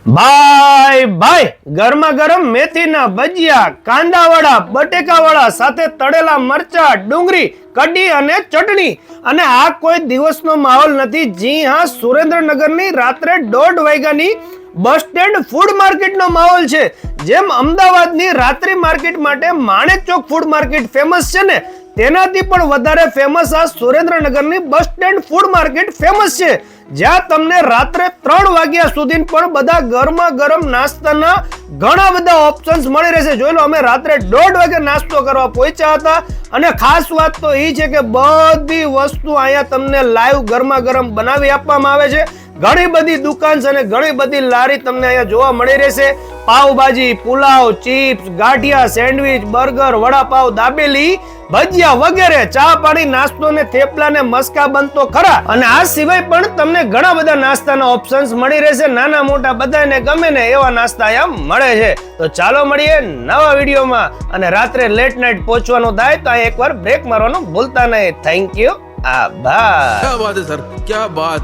ભાઈ ભાઈ ગરમા ગરમ મેથીના ભજીયા, કાંદાવાળા, બટેકાવાળા સાથે તળેલા મરચા, ડુંગળી, કઢી અને ચટણી. અને આ કોઈ દિવસનો માહોલ નથી. જી હા, સુરેન્દ્રનગરની રાત્રે 1:30 વાગ્યાની બસ સ્ટેન્ડ ફૂડ માર્કેટનો માહોલ છે. જેમ અમદાવાદની રાત્રિ માર્કેટ માટે Manek Chowk food market famous છે ને, તેનાથી પણ વધારે ફેમસ આ સુરેન્દ્રનગરની bus stand food market famous છે. જ્યાં તમને રાત્રે 3 વાગ્યા સુધી પણ બધા ગરમા ગરમ નાસ્તાના ઘણા બધા ઓપ્શન્સ મળી રહેશે. જોઈ લો, અમે રાત્રે 1:30 વાગે નાસ્તો કરવા પહોંચ્યા હતા. અને ખાસ વાત તો એ છે કે બધી વસ્તુ અહીંયા તમને લાઈવ ગરમા ગરમ બનાવી આપવામાં આવે છે. ઘણી બધી દુકાન અને ઘણી બધી લારી તમને અહીંયા જોવા મળી રહેશે. પાવભાજી, પુલાવ, ચિપ્સ, ગાંઠિયા, સેન્ડવિચ, બર્ગર, વડાપાવ, દાબેલી, ભજીયા વગેરે, ચા પાણી, નાસ્તો ને થેપલા ને મસ્કા બનતો ખરા. અને આ સિવાય પણ તમને ઘણા બધા નાસ્તાના ઓપ્શન્સ મળી રહેશે. નાના મોટા બધાને ગમે ને એવા નાસ્તા અહીંયા મળે છે. તો ચાલો મળીએ નવા વિડીયોમાં. અને રાત્રે લેટ નાઇટ પહોંચવાનું થાય તો એકવાર બ્રેક મારવાનું ભૂલતા નહીં. થેન્ક યુ, આભાર. क्या बात है सर, क्या बात.